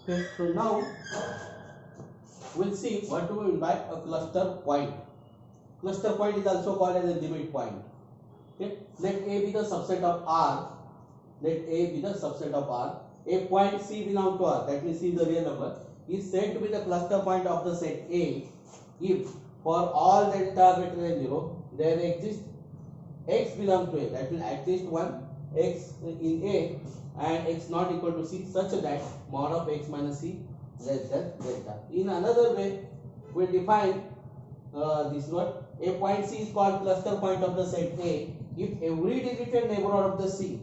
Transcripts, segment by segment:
Okay, so now we'll see what do we mean by a cluster point. Cluster point is also called as a limit point. Okay, let A be the subset of R. Let A be the subset of R. A point C belong to R, that means C is the real number, is said to be the cluster point of the set A if for all delta greater than 0 there exists x belongs to A, that means at least one x in A and x not equal to C such that mod of x minus C less than delta. In another way, we define this one. A point C is called cluster point of the set A if every deleted neighborhood of the C,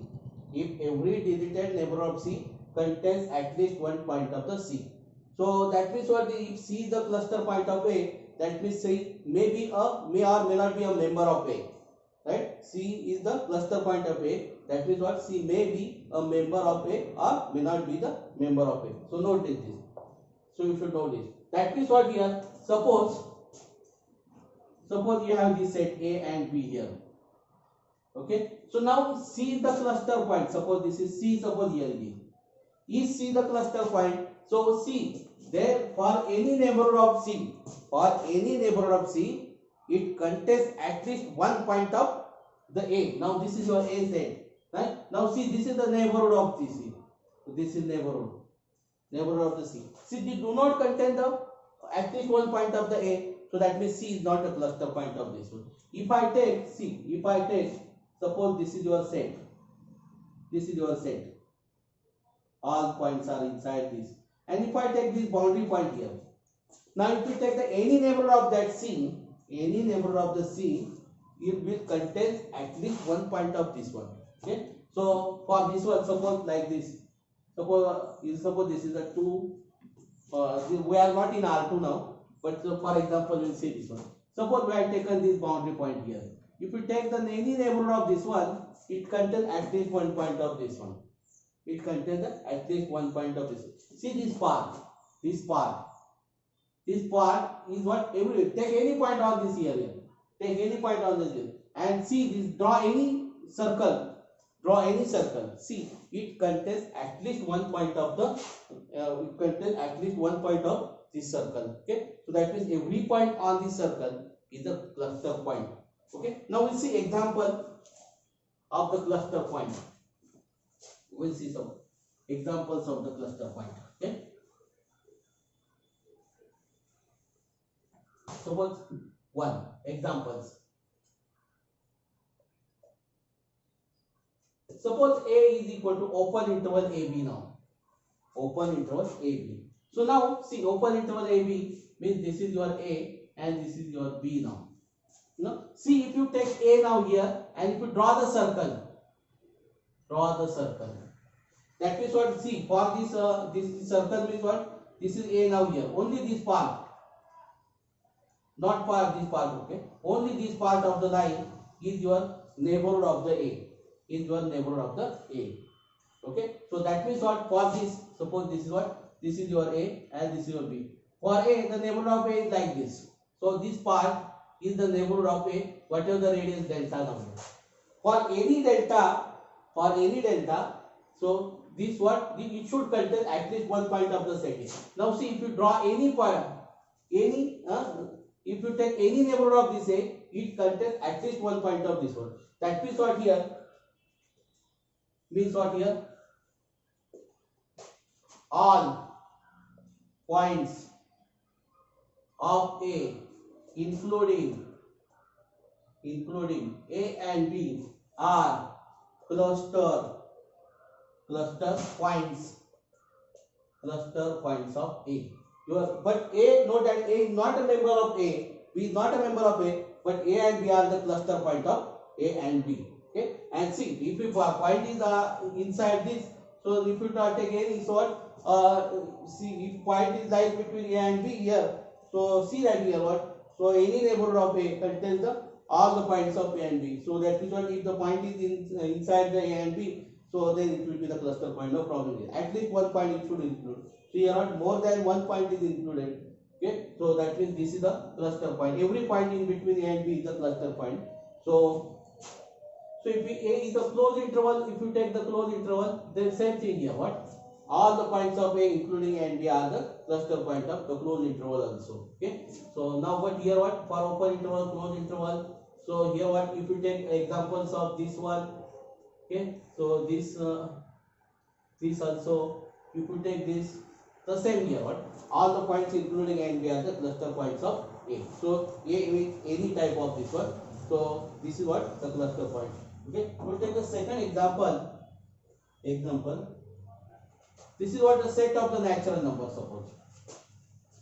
if every deleted neighborhood of C contains at least one point of the C. So that means what, if C is the cluster point of A, that means C may be a, may or may not be a member of A. Right? C is the cluster point of A. That means what, C may be a member of A or may not be the member of A. So note this. So you should know this. That means what here, suppose you have this set A and B here. Okay. So now C is the cluster point. Suppose this is C, suppose here it is C the cluster point? So C, there for any neighborhood of C, it contains at least one point of the A. Now this is your A set, right? Now see, this is the neighborhood of this C. So this is neighborhood of the C. See, they do not contain the at least one point of the A. So that means C is not a cluster point of this one. If I take suppose this is your set. All points are inside this. And if I take this boundary point here, now if you take any neighborhood of that C, any neighborhood of the C, it will contain at least one point of this one. Okay. So for this one, suppose like this. Suppose this is a 2. We are not in R2 now, but for example, we'll see this one. Suppose we have taken this boundary point here. If you take any neighborhood of this one, it contains at least one point of this one. It contains at least one point of this. See this part. This part is what every, take any point on this here. Take any point on this here. And see this, draw any circle. See, it contains at least one point of this circle. Okay. So that means every point on this circle is a cluster point. Okay. Now we'll see example of the cluster point. We'll see some examples of the cluster point. Okay. Suppose one examples. Suppose A is equal to open interval AB now. Open interval AB. So now see, open interval AB means this is your A and this is your B now. See, if you take A now here and if you draw the circle. That means what, see, for this circle means what, this is A now here. Only this part. Not for this part, okay. Only this part of the line is your neighborhood of the A. Okay. So that means what, for this, suppose this is what, this is your A and this is your B. For A, the neighborhood of A is like this. So this part is the neighborhood of A, whatever the radius delta number. For any delta, so this what, it should contain at least one point of the set A. Now see, if you draw any point, if you take any neighborhood of this A, it contains at least one point of this one. That means what here? All points of A, including A and B, are cluster points of A. But A, note that A is not a member of A, B is not a member of A, but A and B are the cluster point of A and B. Okay. And see, if your point is inside this, so if you take any sort, see, if point is like between A and B here, so see that here what, so any neighborhood of A contains all the points of A and B. So that is what, if the point is inside the A and B, so then it will be the cluster point, no problem here. At least one point it should include. So here not more than one point is included. Okay, so that means this is the cluster point. Every point in between A and B is the cluster point. So So if A is a closed interval, if you take the closed interval, then same thing here. What? All the points of A, including A and B, are the cluster point of the closed interval also. Okay. So now what here? What for open interval, closed interval? So here what? If you take examples of this one, okay. So this also. If you take this, the same here. What? All the points, including A and B, are the cluster points of A. So A with any type of this one. So this is what the cluster point. Okay, we'll take the second example. This is what the set of the natural numbers. Suppose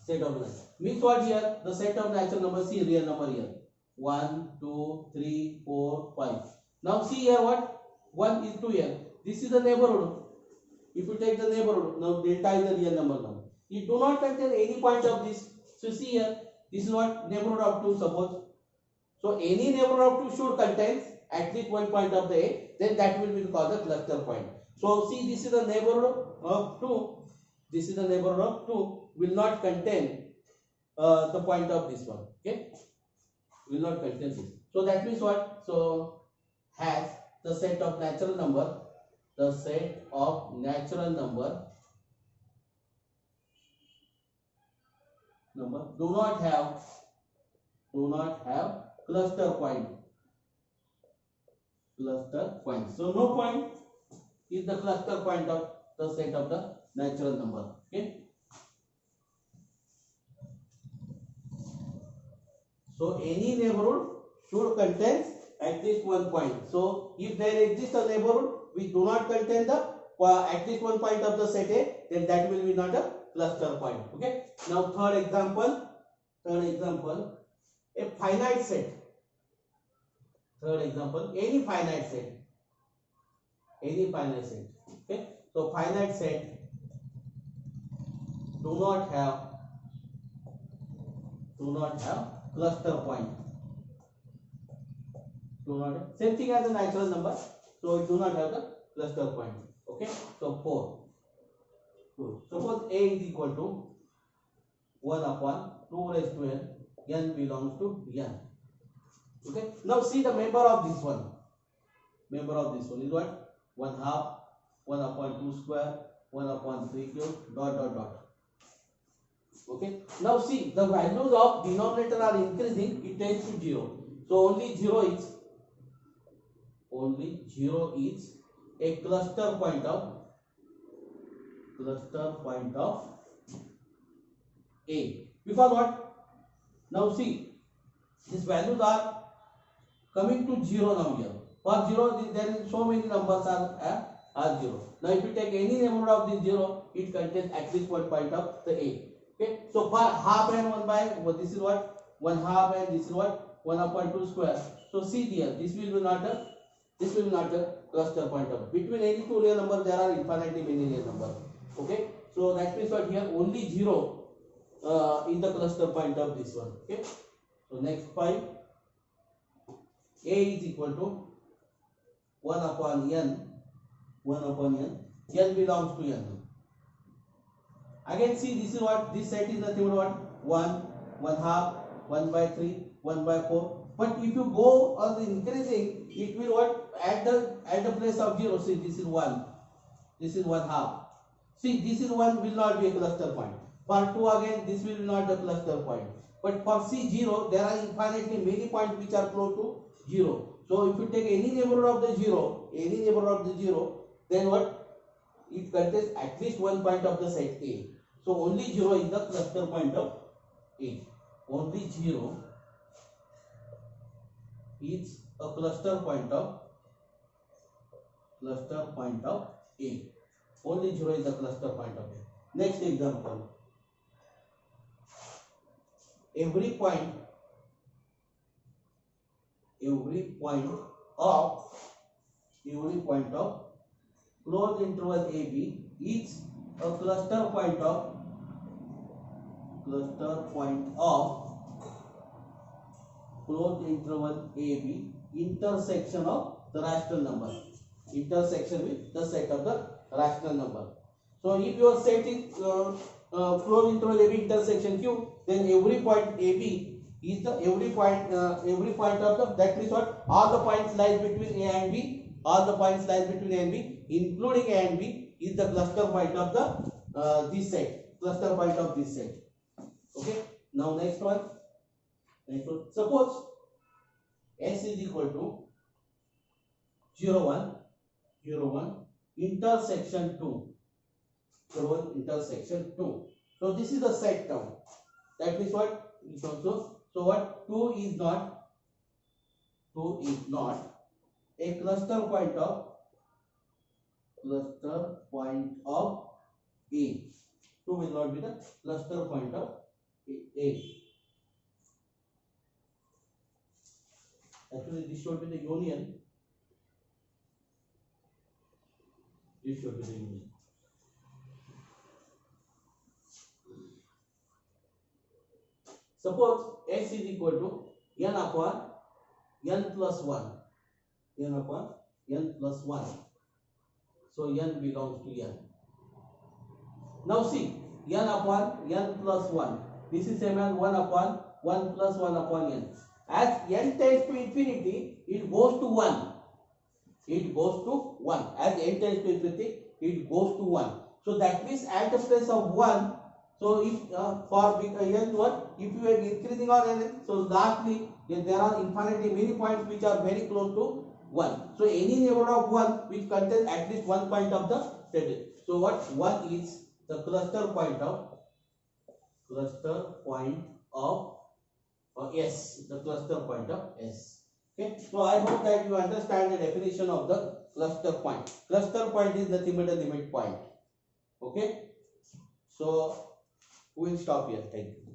set of the natural means what here? The set of natural numbers. See real number here. 1, 2, 3, 4, 5. Now see here what 1 is 2 here. This is the neighborhood. If you take the neighborhood, now delta is the real number now. It do not contain any point of this. So see here, this is what neighborhood of 2. Suppose. So any neighborhood of 2 should contain at least one point of the A, then that will be called the cluster point. So see, this is the neighborhood of 2. This is the neighborhood of 2 will not contain the point of this one. Okay, will not contain this. So that means what? So has the set of natural number. The set of natural number do not have cluster point. So no point is the cluster point of the set of the natural number. Okay. So any neighborhood should contain at least one point. So if there exists a neighborhood which do not contain the at least one point of the set A, then that will be not a cluster point. Okay. Now third example, a finite set. Third example, any finite set. Okay. So finite set do not have cluster point. Same thing as a natural number. So it do not have the cluster point. Okay. So 4. Suppose A is equal to 1 upon 2 raised to n. N belongs to n. Okay. Now see the member of this one. Member of this one is what? 1/2, 1 upon 2 square, 1 upon 3 cube, dot. Okay. Now see the values of denominator are increasing. It tends to 0. So only 0 is a cluster point of A. Because what? Now see, these values are coming to 0 now here. For 0, there is so many numbers are 0. Now if you take any neighborhood of this 0, it contains at least one point of the A. Okay. So for half and 1 by, this is what? 1/2 and this is what? 1 upon 2 square. So see here, this will be not a cluster point of. Between any two real numbers there are infinitely many real numbers. Okay. So that means what here only 0 is the cluster point of this one. Okay. So next point, A is equal to 1 upon n. N belongs to n. Again see, this is what? This set is nothing but what? 1, 1/2, 1 by 3, 1 by 4. But if you go on the increasing, it will what? At the place of 0. See, this is 1. This is 1/2. See, this is 1 will not be a cluster point. For 2 again, this will not be a cluster point. But for C0, there are infinitely many points which are close to 0. So if you take any neighborhood of the 0, then what? It contains at least one point of the set A. So only 0 is the cluster point of A. Only 0 is a cluster point of A. Only 0 is the cluster point of A. Next example. Every point of closed interval AB is a cluster point of closed interval AB intersection of the rational number. Intersection with the set of the rational number. So if your set is closed interval AB intersection Q, then every point AB is the every point of the, that means what, all the points lies between A and B, all the points lies between A and B, including A and B, is the cluster point of the this set, cluster point of this set. Okay. Now next one. Suppose S is equal to 0 1 0 1 intersection 2, 0 1 intersection 2. So this is the set term. That means what? So what? 2 is not a cluster point of A. 2 will not be the cluster point of A. Actually, this should be the union. This should be the union. Suppose S is equal to n upon n plus 1. N upon n plus 1. So n belongs to n. Now see, n upon n plus 1. This is same as 1 upon 1 plus 1 upon n. As n tends to infinity, it goes to 1. It goes to 1. As n tends to infinity, it goes to 1. So that means at the place of 1, so if for n what, if you are increasing or n, so lastly there are infinitely many points which are very close to 1. So any neighborhood of 1 which contains at least one point of the table. So what 1 is the cluster point of S, the cluster point of S. Okay, so I hope that you understand the definition of the cluster point. Cluster point is nothing but a limit point. Okay, so we will stop here. Thank you.